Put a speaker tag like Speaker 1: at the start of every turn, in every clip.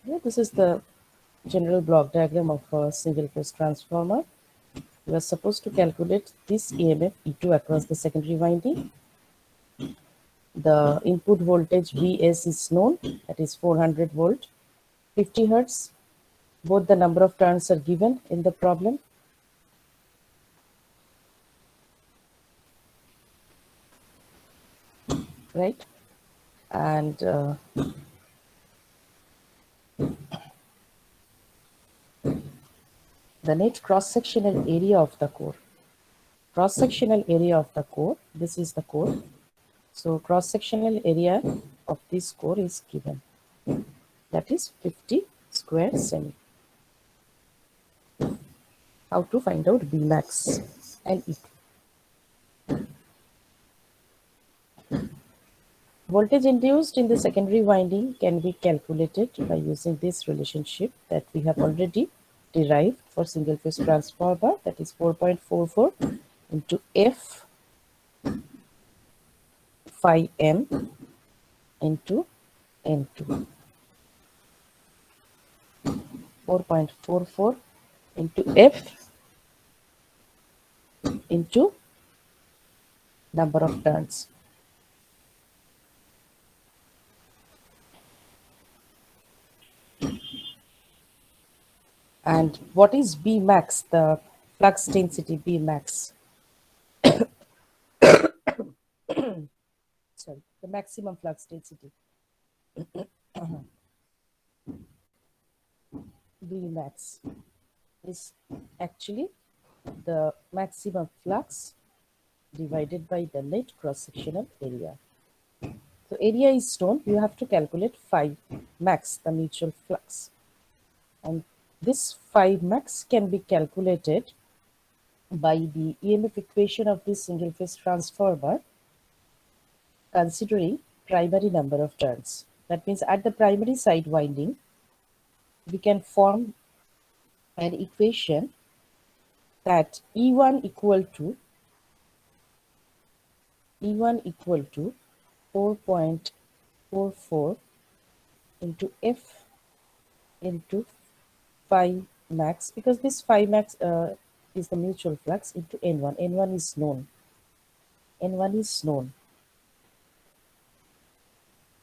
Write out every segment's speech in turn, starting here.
Speaker 1: Yeah, this is the general block diagram of a single phase transformer. You are supposed to calculate this EMF E2 across the secondary winding. The input voltage Vs is known, that is 400 volt, 50 hertz. Both the number of turns are given in the problem. Right? And the net cross-sectional area of the core. Cross-sectional area of the core, this is the core. So cross-sectional area of this core is given. That is 50 square cm. How to find out Bmax and E2? Voltage induced in the secondary winding can be calculated by using this relationship that we have already derived for single phase transformer, that is 4.44 into F phi m into N2. 4.44 into F into number of turns. And what is B max, the flux density B max? Sorry, the maximum flux density. B max is actually the maximum flux divided by the net cross-sectional area. So area is known, you have to calculate phi max, the mutual flux. And this phi max can be calculated by the EMF equation of this single phase transformer considering primary number of turns. That means at the primary side winding, we can form an equation that E1 equal to 4.44 into F into phi max, because this phi max is the mutual flux, into N1. N1 is known. N1 is known.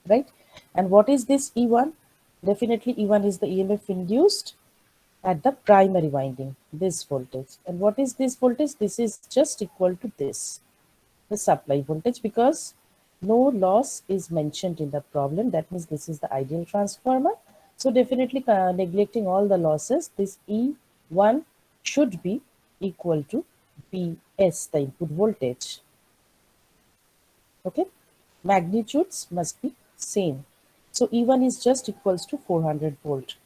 Speaker 1: Right? And what is this E1? Definitely E1 is the EMF induced at the primary winding, this voltage. And what is this voltage? This is just equal to this, the supply voltage, because no loss is mentioned in the problem. That means this is the ideal transformer. So definitely neglecting all the losses, this E1 should be equal to Bs, the input voltage. Okay, magnitudes must be same. So E1 is just equals to 400 volt.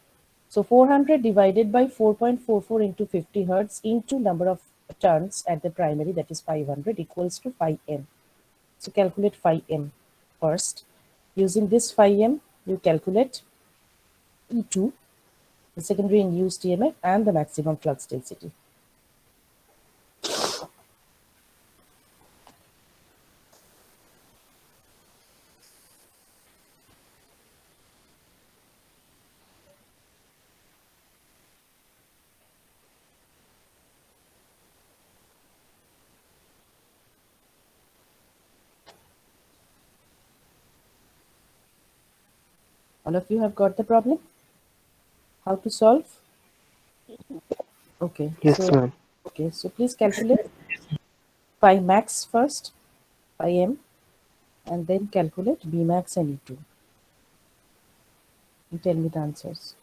Speaker 1: So 400 divided by 4.44 into 50 hertz into number of turns at the primary, that is 500, equals to phi m. So calculate phi m first. Using this phi m, you calculate E2, the secondary induced EMF, and the maximum flux density. All of you have got the problem? How to solve? Okay,
Speaker 2: Yes, ma'am.
Speaker 1: so please calculate phi max first, phi m, and then calculate B max and E2. And tell me the answers.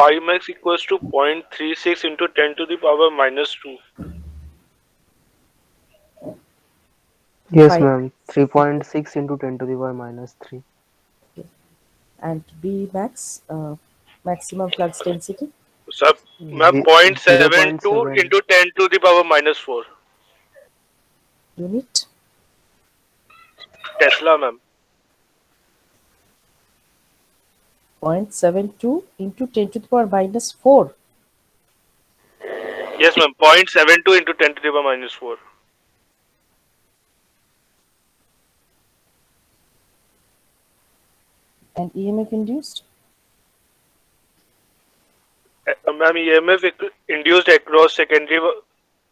Speaker 2: 5 max equals to 0.36 into 10 to the power minus 2.
Speaker 3: Yes,
Speaker 1: 5.
Speaker 3: ma'am. 3.6 into 10 to the power minus 3.
Speaker 1: Okay. And B max, maximum flux density,
Speaker 2: So, ma'am, 0.72
Speaker 3: 0.7.
Speaker 2: into 10 to the power minus 4.
Speaker 1: unit.
Speaker 2: Tesla, ma'am.
Speaker 1: 0.72 into 10 to the power minus 4.
Speaker 2: Yes, ma'am. 0.72 into 10 to the power minus 4.
Speaker 1: And EMF induced,
Speaker 2: Ma'am, EMF induced across secondary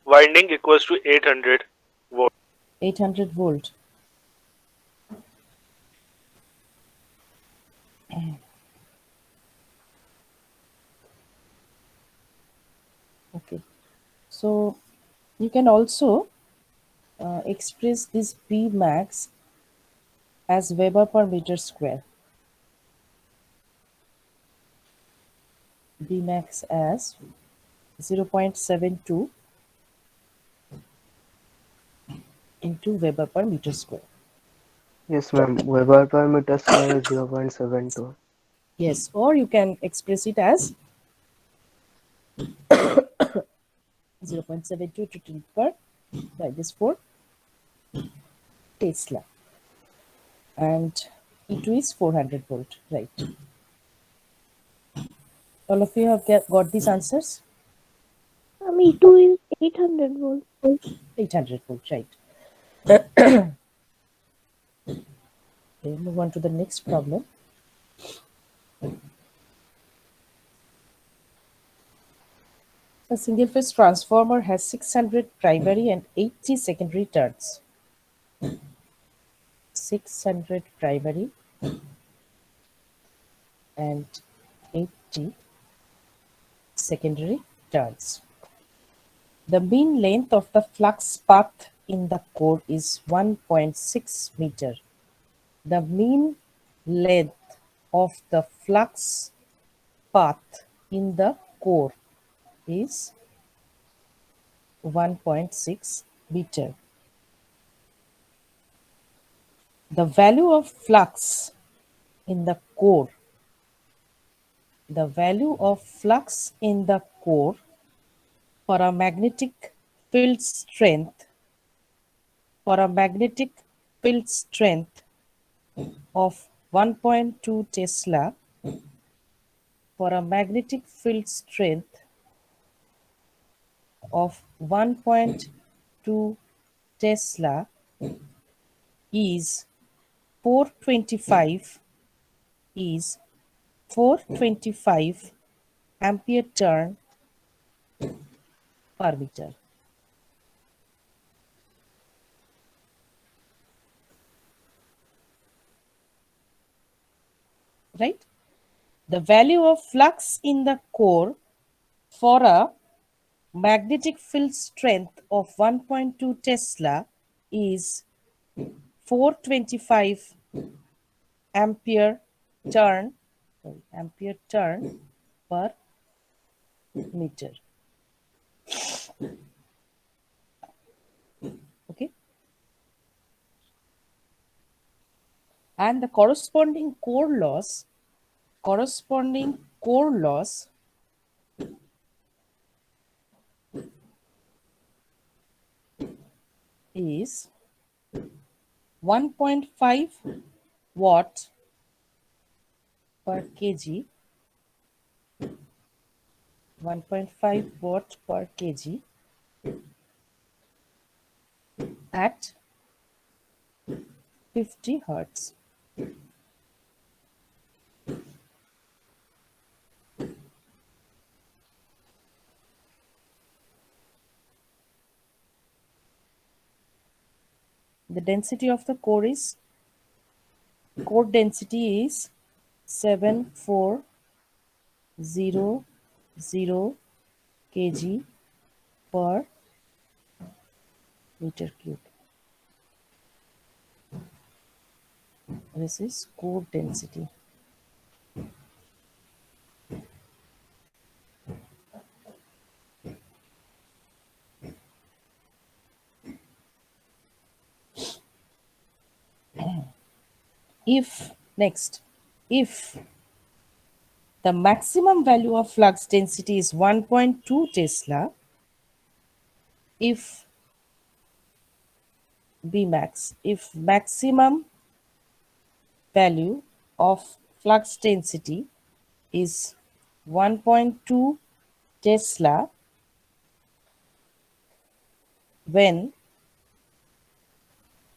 Speaker 2: winding equals to 800 volt.
Speaker 1: 800 volt. Okay. So you can also express this B max as Weber per meter square. B max as 0.72 into Weber per meter square.
Speaker 3: Yes, ma'am. Weber per meter square is 0.72.
Speaker 1: Yes, or you can express it as 0.72 to 10 per minus 4 Tesla. And E2 is 400 volt, right? All of you have got these answers?
Speaker 4: E2 is 800 volts.
Speaker 1: 800 volt, right? Okay, move on to the next problem. A single phase transformer has 600 primary and 80 secondary turns. 600 primary and 80 secondary turns. The mean length of the flux path in the core is 1.6 meter. The mean length of the flux path in the core is 1.6 meter. The value of flux in the core, the value of flux in the core for a magnetic field strength, for a magnetic field strength of 1.2 Tesla, for a magnetic field strength of 1.2 Tesla is 425 is 425 ampere turn per meter, right? The value of flux in the core for a magnetic field strength of 1.2 Tesla is 425 ampere turn, ampere turn per meter. Okay, and the corresponding core loss is 1.5 watt per kg, 1.5 watt per kg at 50 hertz. The density of the core density is 7400 kg per meter cube. This is core density. if the maximum value of flux density is 1.2 Tesla, if Bmax, if maximum value of flux density is 1.2 Tesla, when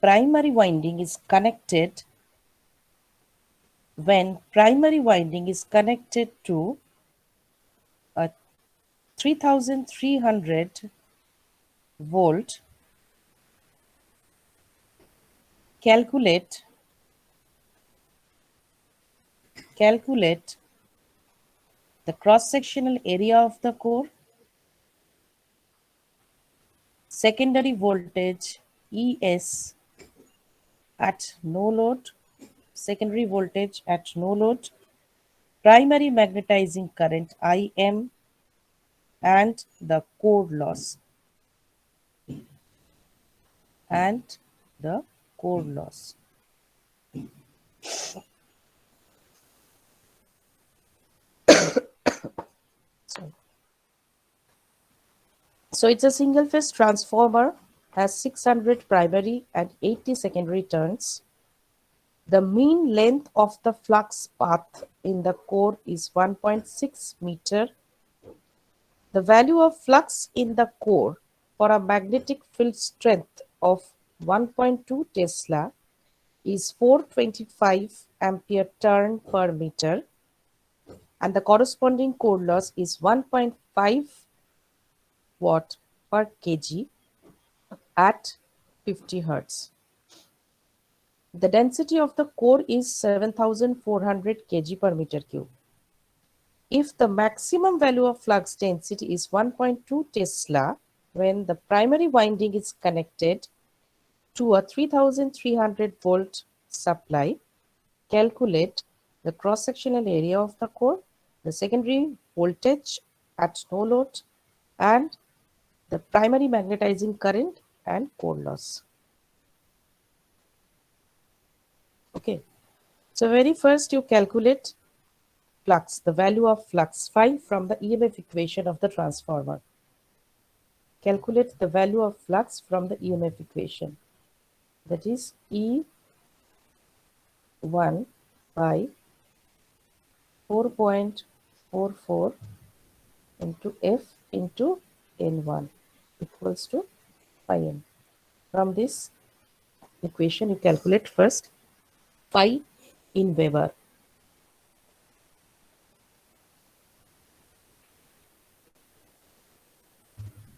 Speaker 1: primary winding is connected to a 3300 volt, calculate the cross-sectional area of the core, secondary voltage ES at no load, secondary voltage at no load, primary magnetizing current IM, and the core loss. So it's a single phase transformer, has 600 primary and 80 secondary turns. The mean length of the flux path in the core is 1.6 meter. The value of flux in the core for a magnetic field strength of 1.2 Tesla is 425 ampere turn per meter, and the corresponding core loss is 1.5 watt per kg at 50 Hertz. The density of the core is 7400 kg per meter cube. If the maximum value of flux density is 1.2 Tesla, when the primary winding is connected to a 3300 volt supply, calculate the cross-sectional area of the core, the secondary voltage at no load, and the primary magnetizing current and core loss. Okay, so very first you calculate flux, the value of flux phi from the EMF equation of the transformer. Calculate the value of flux from the EMF equation. That is E1 by 4.44 into F into N1 equals to phi n. From this equation, you calculate first phi in Weber.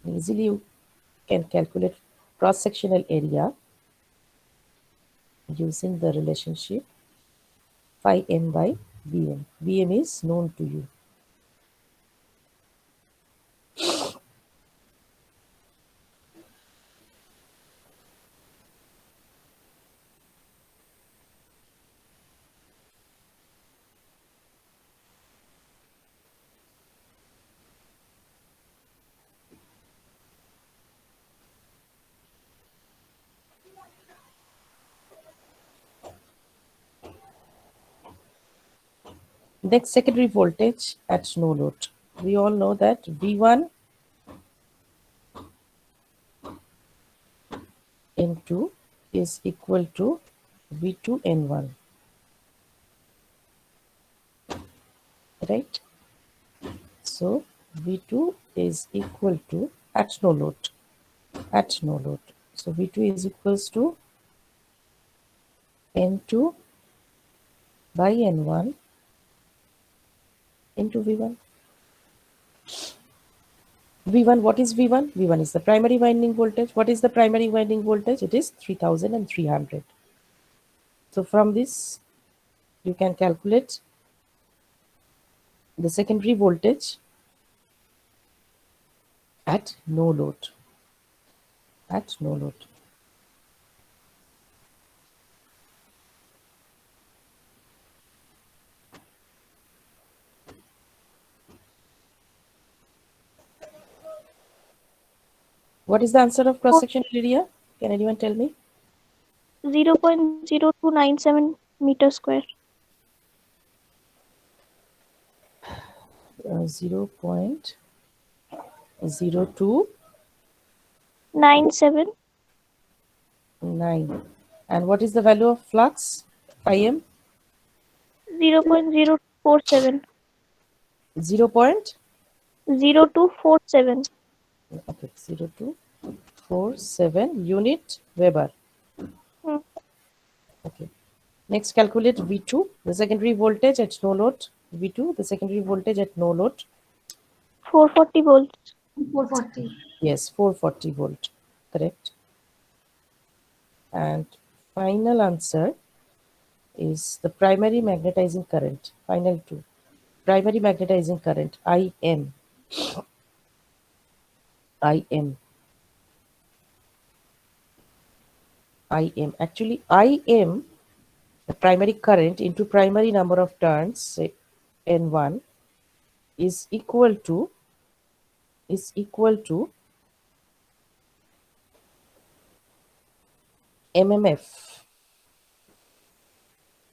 Speaker 1: Easily you can calculate cross-sectional area using the relationship phi m by Vm. Vm is known to you. Next, secondary voltage at no load. We all know that V1 N2 is equal to V2 N1. Right? So V2 is equal to at no load. So V2 is equals to N2 by N1 into V1. V1, what is V1? V1 is the primary winding voltage. What is the primary winding voltage? It is 3300. So from this, you can calculate the secondary voltage at no load. What is the answer of cross-sectional area? Can anyone tell me?
Speaker 4: 0.0297 meter square.
Speaker 1: 0.029.
Speaker 4: 97.
Speaker 1: And what is the value of flux? Im
Speaker 4: 0.047. 0247.
Speaker 1: Okay, 0247 unit Weber.
Speaker 4: Hmm.
Speaker 1: Okay. Next, calculate V2, the secondary voltage at no load. V2, the secondary voltage at no load.
Speaker 4: 440 volts.
Speaker 5: 440.
Speaker 1: Yes, 440 volt. Correct. And final answer is the primary magnetizing current. Final two. Primary magnetizing current, IM. IM. IM. Actually, IM, the primary current into primary number of turns, say N1, is equal to MMF,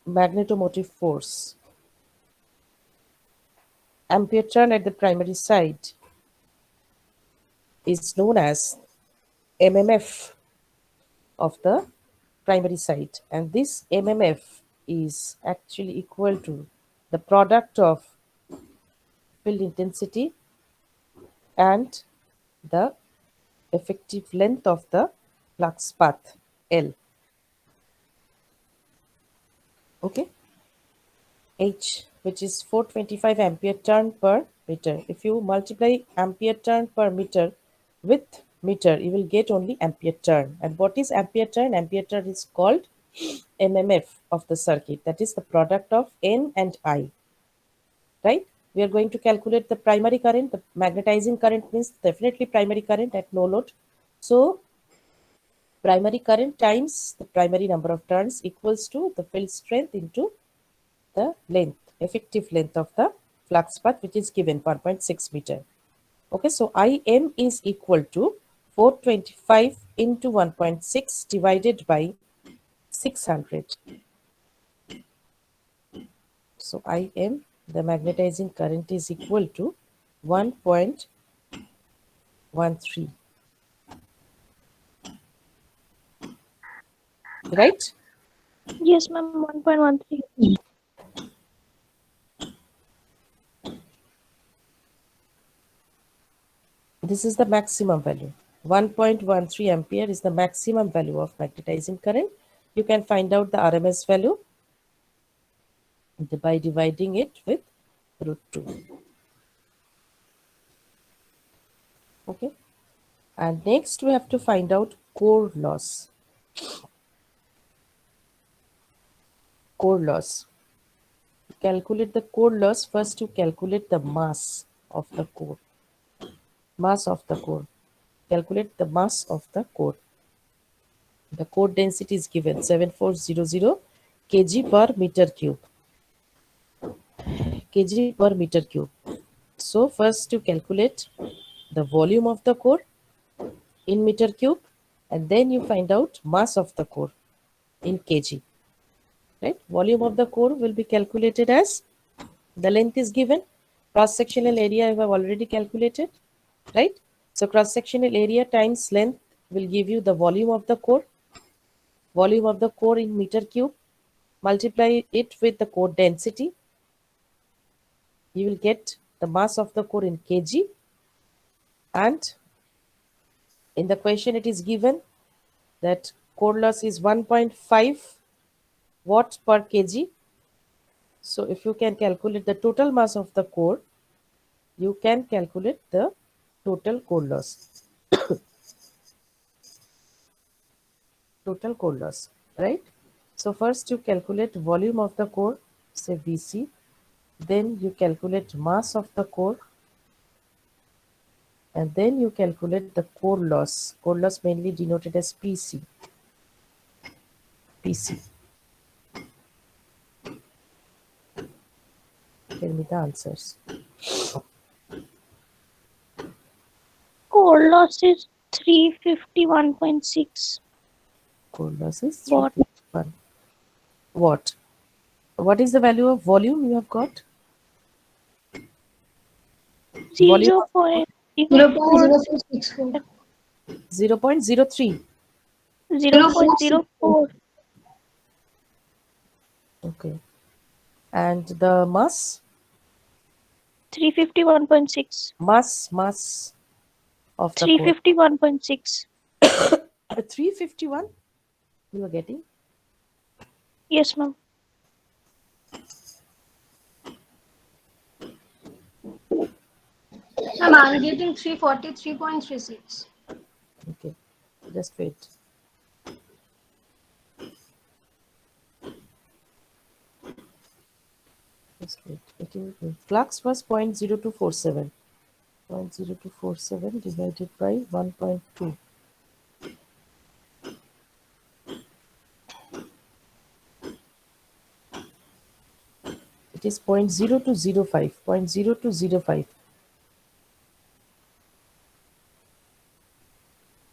Speaker 1: magnetomotive force. Ampere turn at the primary side is known as MMF of the primary side, and this MMF is actually equal to the product of field intensity and the effective length of the flux path L. Okay, H, which is 425 ampere turn per meter. If you multiply ampere turn per meter with meter, you will get only ampere turn. And what is ampere turn? Ampere turn is called MMF of the circuit. That is the product of N and I. Right? We are going to calculate the primary current. The magnetizing current means definitely primary current at no load. So primary current times the primary number of turns equals to the field strength into the length, effective length of the flux path, which is given 1.6 meter. Okay, so IM is equal to 425 into 1.6 divided by 600. So IM, the magnetizing current, is equal to 1.13. Right?
Speaker 4: Yes, ma'am. 1.13.
Speaker 1: This is the maximum value. 1.13 ampere is the maximum value of magnetizing current. You can find out the RMS value by dividing it with root 2. Okay. And next we have to find out core loss. Core loss. To calculate the core loss, first you calculate the mass of the core. Mass of the core. Calculate the mass of the core. The core density is given 7400 kg per meter cube. Kg per meter cube. So first you calculate the volume of the core in meter cube, and then you find out mass of the core in kg. Right? Volume of the core will be calculated as the length is given. Cross sectional area I have already calculated. Right? So cross sectional area times length will give you the volume of the core. Volume of the core in meter cube. Multiply it with the core density. You will get the mass of the core in kg, and in the question it is given that core loss is 1.5 watt per kg. So if you can calculate the total mass of the core, you can calculate the total core loss. Total core loss, right? So first you calculate volume of the core, say Vc. Then you calculate mass of the core, and then you calculate the core loss. Core loss mainly denoted as PC. PC. Tell me the answers.
Speaker 4: Core loss is 351.6
Speaker 1: Core loss is
Speaker 4: watt.
Speaker 1: 351 watt. What is the value of volume you have got? Volume
Speaker 4: 0.04.
Speaker 1: 0.03.
Speaker 4: 0.04.
Speaker 1: Okay. And the mass?
Speaker 4: 351.6.
Speaker 1: Mass of the core.
Speaker 4: 351.6.
Speaker 1: 351 you are getting?
Speaker 4: Yes, ma'am.
Speaker 5: Ma'am, I'm getting 343.36.
Speaker 1: Okay. Just wait. Just wait. Flux was 0.0247. 0.0247 divided by 1.2. It is 0.0205. 0.0205.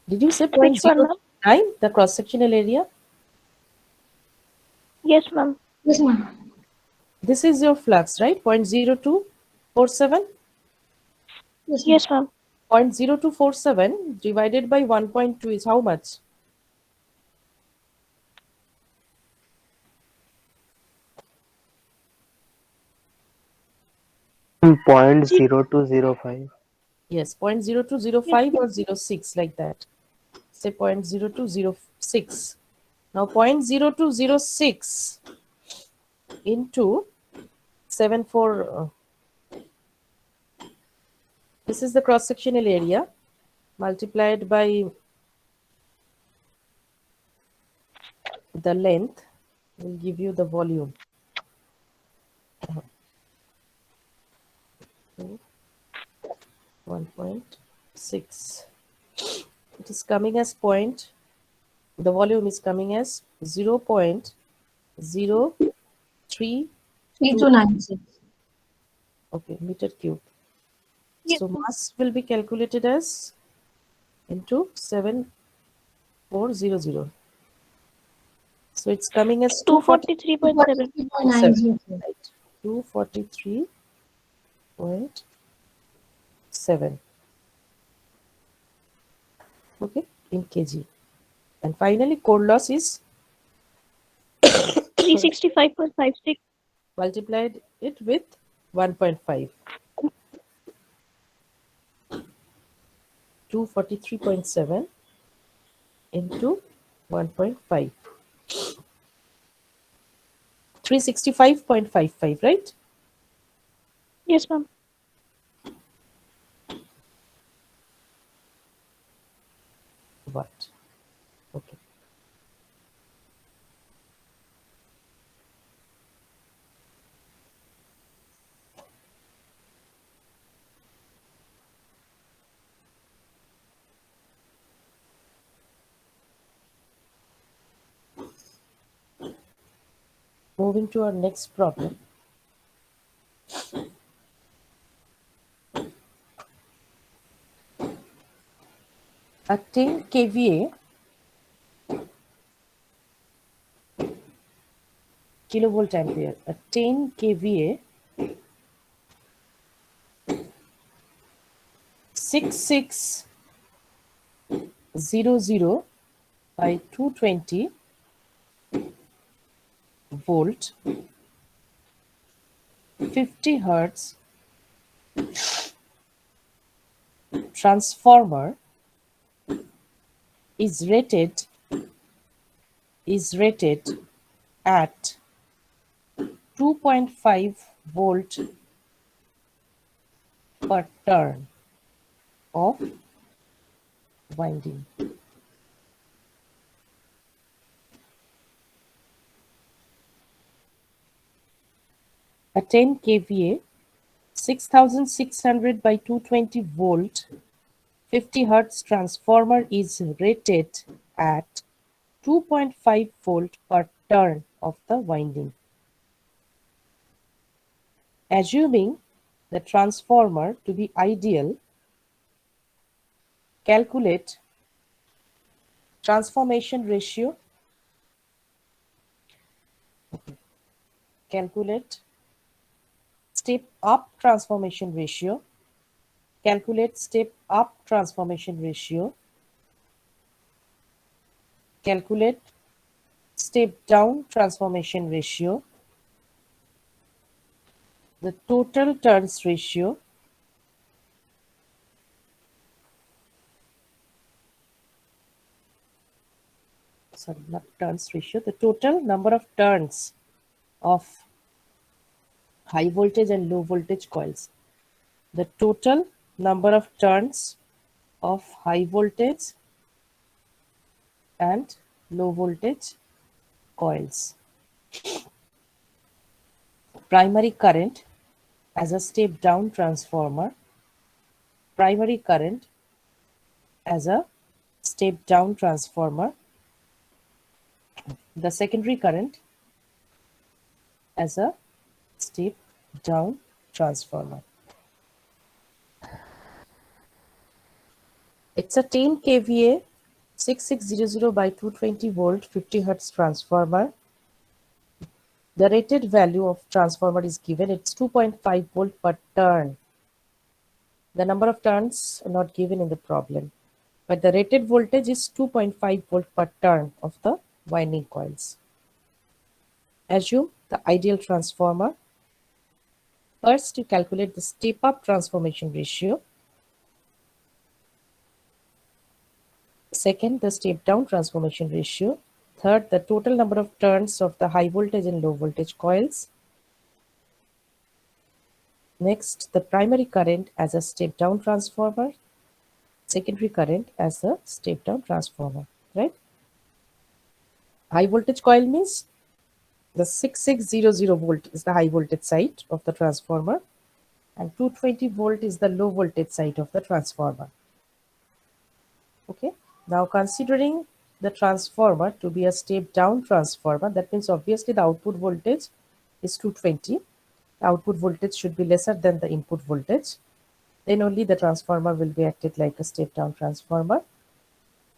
Speaker 1: Did you say
Speaker 4: Which one, ma'am?
Speaker 1: 0.09, the cross-sectional area?
Speaker 4: Yes, ma'am.
Speaker 5: Yes, ma'am.
Speaker 1: This is your flux, right? 0.0247?
Speaker 5: Yes, ma'am.
Speaker 4: Yes, ma'am.
Speaker 1: 0.0247 divided by 1.2 is how much?
Speaker 3: Point 0.0205.
Speaker 1: Yes, 0.0205 or 0.06 like that. Say 0.0206. Now 0.0206 into 74. This is the cross-sectional area multiplied by the length will give you the volume. 1.6. It is coming as the volume is coming as 0.032.
Speaker 5: 3296.
Speaker 1: Okay, meter cube.
Speaker 4: Yes,
Speaker 1: So
Speaker 4: ma'am.
Speaker 1: mass will be calculated as into 7400. So it's coming as
Speaker 4: 243.7.
Speaker 5: 243.90.
Speaker 1: right? 243.7. Okay, in kg. And finally, core loss is
Speaker 4: 365.56.
Speaker 1: multiplied it with 1.5. 243.7 into 1.5. 365.55, right?
Speaker 4: Yes, ma'am.
Speaker 1: What? Okay. Moving to our next problem. A 10 kVA kilovolt ampere. A 10 kVA 6600 by 220 volt 50 hertz transformer is rated at 2.5 volt per turn of winding. A 10 kVA 6600 by 220 volt 50 hertz transformer is rated at 2.5 volt per turn of the winding. Assuming the transformer to be ideal, calculate transformation ratio. calculate step up transformation ratio, calculate step up transformation ratio, calculate step down transformation ratio, the total turns ratio, sorry, not turns ratio, the total number of turns of high voltage and low voltage coils. The total number of turns of high voltage and low voltage coils. Primary current as a step down transformer, primary current as a step down transformer, the secondary current as a step down transformer. It's a 10 kVA 6600 by 220 volt 50 hertz transformer. The rated value of transformer is given. It's 2.5 volt per turn. The number of turns are not given in the problem, but the rated voltage is 2.5 volt per turn of the winding coils. Assume the ideal transformer. First, you calculate the step-up transformation ratio. Second, the step-down transformation ratio. Third, the total number of turns of the high voltage and low voltage coils. Next, the primary current as a step-down transformer. Secondary current as a step-down transformer, right? High voltage coil means the 6600 volt is the high voltage side of the transformer and 220 volt is the low voltage side of the transformer. Okay, now considering the transformer to be a step down transformer, that means obviously the output voltage is 220. The output voltage should be lesser than the input voltage. Then only the transformer will be acted like a step down transformer.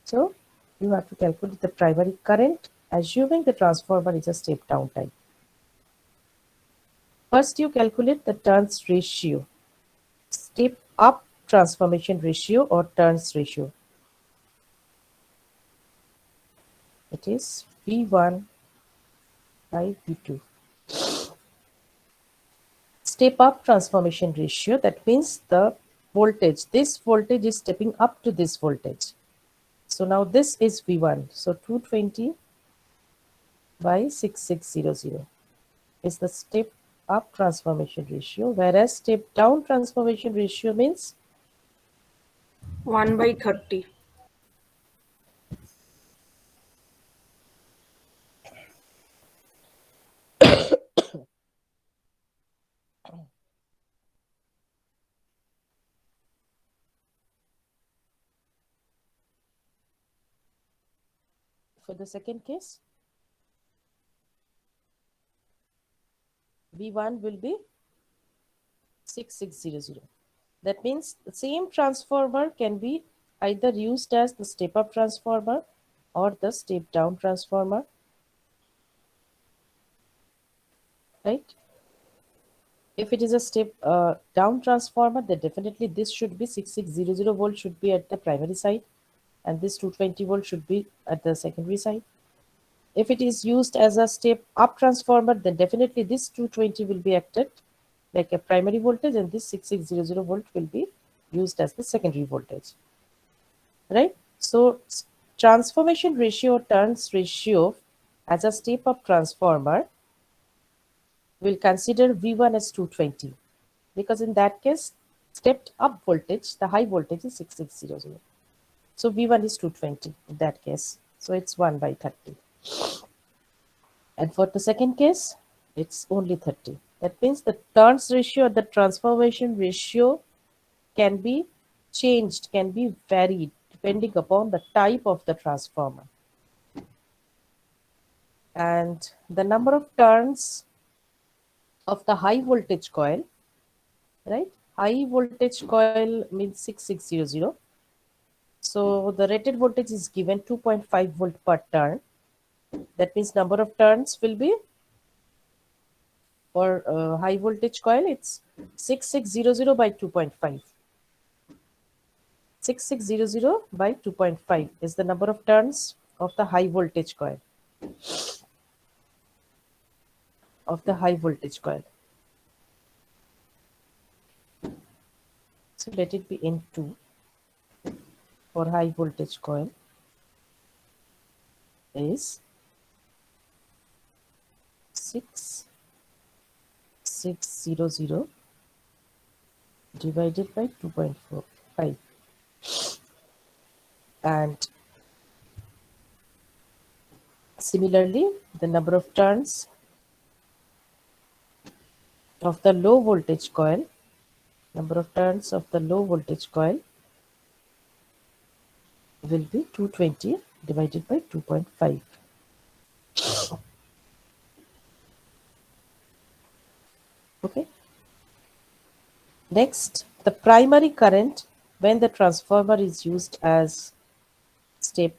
Speaker 1: So you have to calculate the primary current, assuming the transformer is a step down type. First, you calculate the turns ratio, step up transformation ratio or turns ratio. It is V1 by V2. Step up transformation ratio, that means the voltage, this voltage is stepping up to this voltage. So now this is V1. So 220 by 6600 is the step up transformation ratio, whereas step down transformation ratio means
Speaker 6: 1 by 30.
Speaker 1: for the second case, V1 will be 6600. That means the same transformer can be either used as the step up transformer or the step down transformer, right? If it is a step down transformer, then definitely this should be 6600 volt should be at the primary side and this 220 volt should be at the secondary side. If it is used as a step up transformer, then definitely this 220 will be acted like a primary voltage and this 6600 volt will be used as the secondary voltage, right? So transformation ratio, turns ratio as a step up transformer, we'll consider V1 as 220 because in that case, stepped up voltage, the high voltage is 6600. So V1 is 220 in that case. So it's 1 by 30. And for the second case, it's only 30. That means the turns ratio, the transformation ratio can be changed, can be varied depending upon the type of the transformer. And the number of turns of the high voltage coil, right? High voltage coil means 6600. So the rated voltage is given 2.5 volt per turn. That means number of turns will be For high voltage coil, it's 6600 by 2.5. 6600 by 2.5 is the number of turns of the high voltage coil. So let it be N2 for high voltage coil is 6600 divided by 2.45, and similarly the number of turns of the low voltage coil will be 220 divided by 2.5. Okay. Next, the primary current when the transformer is used as step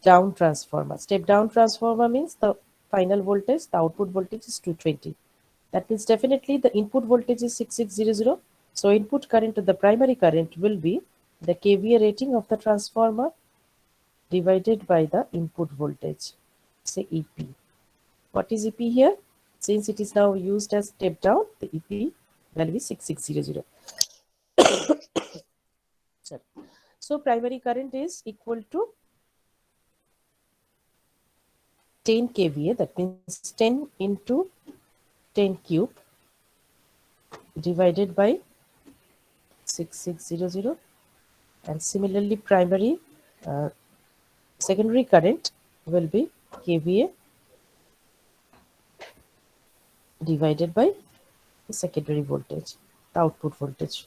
Speaker 1: down transformer. Step down transformer means the final voltage, the output voltage is 220. That means definitely the input voltage is 6600. So input current to the primary current will be the kVA rating of the transformer divided by the input voltage, say EP. What is EP here? Since it is now used as step down, the EP will be 6600. Sorry. So primary current is equal to 10 kVA, that means 10 into 10 cube divided by 6600, and similarly primary secondary current will be kVA divided by the secondary voltage, the output voltage,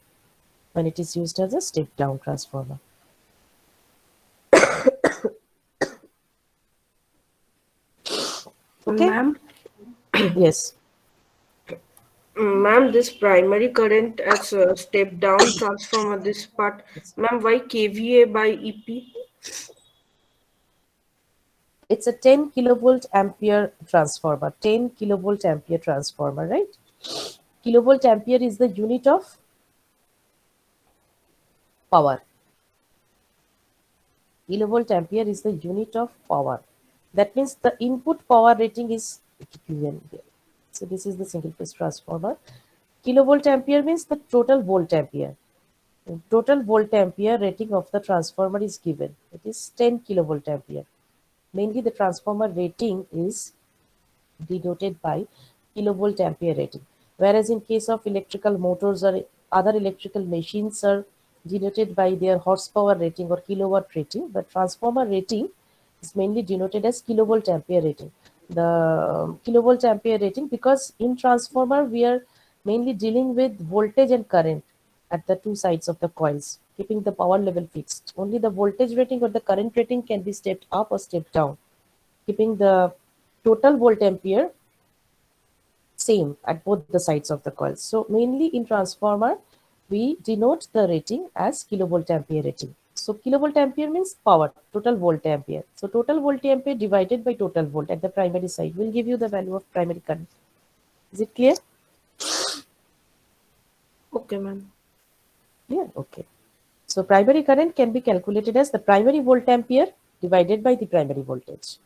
Speaker 1: when it is used as a step down transformer. Okay.
Speaker 6: Ma'am,
Speaker 1: Yes.
Speaker 6: ma'am, this primary current as a step down transformer, this part, ma'am, why kVA by EP?
Speaker 1: It's a 10 kilovolt ampere transformer. 10 kilovolt ampere transformer, right? Kilovolt ampere is the unit of power. Kilovolt ampere is the unit of power. That means the input power rating is given here. So this is the single phase transformer. Kilovolt ampere means the total volt ampere. The total volt ampere rating of the transformer is given. It is 10 kilovolt ampere. Mainly the transformer rating is denoted by kilovolt ampere rating. Whereas in case of electrical motors or other electrical machines are denoted by their horsepower rating or kilowatt rating, the transformer rating is mainly denoted as kilovolt ampere rating. The kilovolt ampere rating, because in transformer we are mainly dealing with voltage and current at the two sides of the coils, keeping the power level fixed. Only the voltage rating or the current rating can be stepped up or stepped down, keeping the total volt ampere same at both the sides of the coil. So mainly in transformer, we denote the rating as kilovolt ampere rating. So kilovolt ampere means power, total volt ampere. So total volt ampere divided by total volt at the primary side will give you the value of primary current. Is it clear?
Speaker 6: Okay, ma'am.
Speaker 1: Yeah, okay. So primary current can be calculated as the primary volt ampere divided by the primary voltage.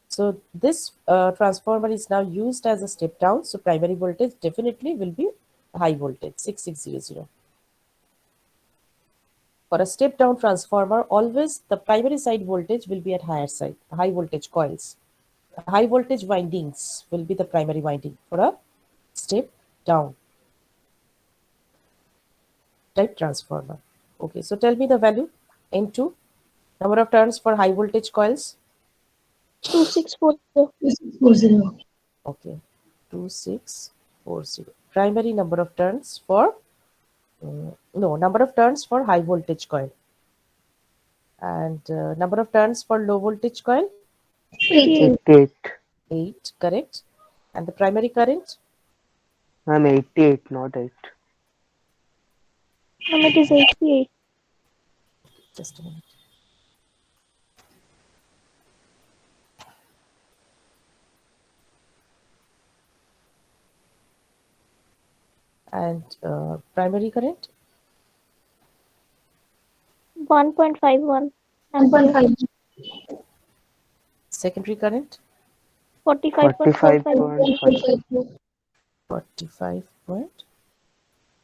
Speaker 1: So this transformer is now used as a step down. So primary voltage definitely will be high voltage, 6600. For a step down transformer, always the primary side voltage will be at higher side, high voltage coils. High voltage windings will be the primary winding for a step down type transformer. Okay, so tell me the value. N2, number of turns for high voltage coils.
Speaker 4: 2640.
Speaker 5: 2640.
Speaker 1: Okay, 2640. Primary number of turns for no, number of turns for high voltage coil, and number of turns for low voltage coil,
Speaker 4: 88.
Speaker 3: 88.
Speaker 1: 8, correct. And the primary current,
Speaker 3: I'm 88, not 8.
Speaker 4: Ma'am, it is 88.
Speaker 1: just a minute. And primary current?
Speaker 4: 1.51
Speaker 5: 1.5.
Speaker 1: Secondary current?
Speaker 4: 45.45
Speaker 3: 45.5.
Speaker 1: 45.45.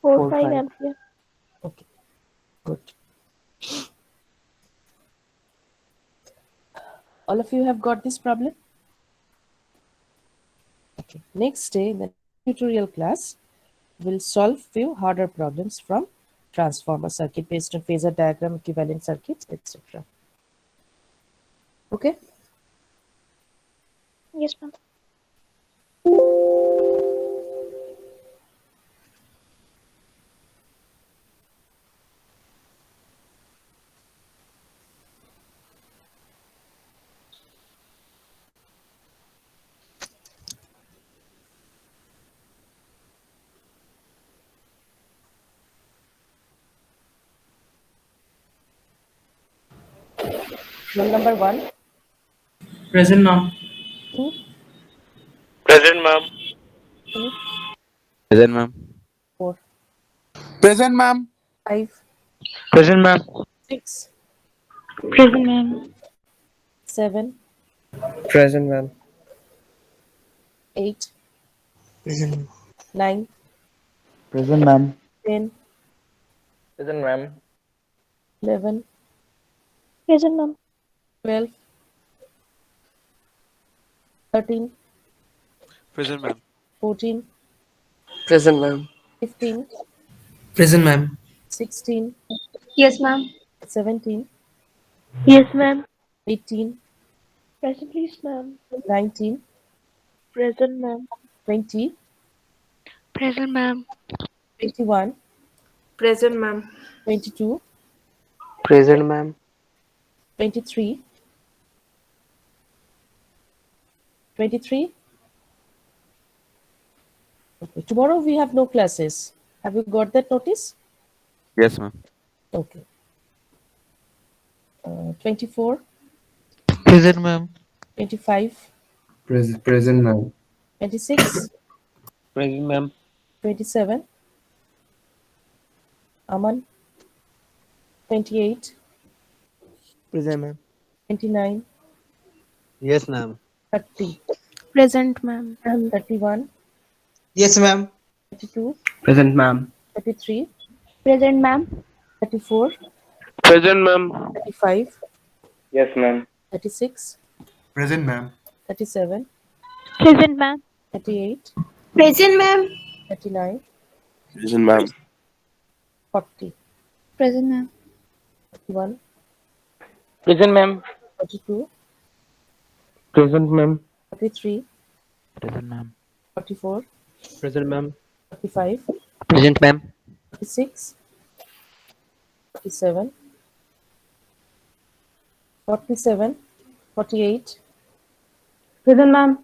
Speaker 4: 45 ampere.
Speaker 1: Okay, good. All of you have got this problem? Okay. Next day, in the tutorial class, we'll solve few harder problems from transformer circuit based on phasor diagram, equivalent circuits, etc. Okay?
Speaker 4: Yes, ma'am.
Speaker 1: Roll number 1,
Speaker 7: Present, ma'am.
Speaker 1: 2,
Speaker 2: Present, ma'am.
Speaker 1: 3,
Speaker 8: Present, ma'am.
Speaker 1: 4,
Speaker 9: Present, ma'am.
Speaker 1: 5,
Speaker 3: Present, ma'am.
Speaker 1: 6,
Speaker 4: Present, ma'am.
Speaker 1: 7,
Speaker 3: Present, ma'am.
Speaker 1: 8,
Speaker 9: Present.
Speaker 1: 9,
Speaker 9: Present, ma'am.
Speaker 1: 10,
Speaker 3: Present, ma'am.
Speaker 1: 11,
Speaker 4: Present, ma'am.
Speaker 1: 12, 13,
Speaker 8: Present, ma'am.
Speaker 1: 14,
Speaker 3: Present, ma'am.
Speaker 1: 15,
Speaker 7: Present, ma'am.
Speaker 1: 16,
Speaker 5: Yes, ma'am.
Speaker 1: 17,
Speaker 4: Yes, ma'am.
Speaker 1: 18,
Speaker 4: Present, please, ma'am.
Speaker 1: 19,
Speaker 4: Present, ma'am.
Speaker 1: 20,
Speaker 4: Present, ma'am.
Speaker 1: 21,
Speaker 6: Present, ma'am.
Speaker 1: 22,
Speaker 3: Present, ma'am.
Speaker 1: 23, 23. Okay. Tomorrow we have no classes. Have you got that notice?
Speaker 8: Yes, ma'am.
Speaker 1: Okay. 24,
Speaker 9: Present, ma'am.
Speaker 1: 25,
Speaker 9: Present, ma'am.
Speaker 1: 26,
Speaker 3: Present, ma'am.
Speaker 1: 27, Aman, 28,
Speaker 3: Present, ma'am.
Speaker 1: 29,
Speaker 3: Yes, ma'am.
Speaker 1: 30,
Speaker 4: Present, ma'am.
Speaker 1: 31,
Speaker 9: Yes, ma'am.
Speaker 1: 32,
Speaker 3: Present, ma'am.
Speaker 1: 33,
Speaker 4: Present, ma'am.
Speaker 1: 34,
Speaker 3: Present, ma'am.
Speaker 1: 35,
Speaker 3: Yes, ma'am.
Speaker 1: 36,
Speaker 9: Present, ma'am.
Speaker 1: 37,
Speaker 4: Present, ma'am.
Speaker 1: 38,
Speaker 5: Present, ma'am.
Speaker 1: 39,
Speaker 8: Present, ma'am.
Speaker 1: 40,
Speaker 4: Present, ma'am.
Speaker 1: 41,
Speaker 3: Present, ma'am.
Speaker 1: 42,
Speaker 3: Present, ma'am.
Speaker 1: 43,
Speaker 8: Present, ma'am.
Speaker 1: 44,
Speaker 3: Present, ma'am.
Speaker 1: 45,
Speaker 3: Present, ma'am.
Speaker 1: 46, 47, 47, 48,
Speaker 4: Present, ma'am.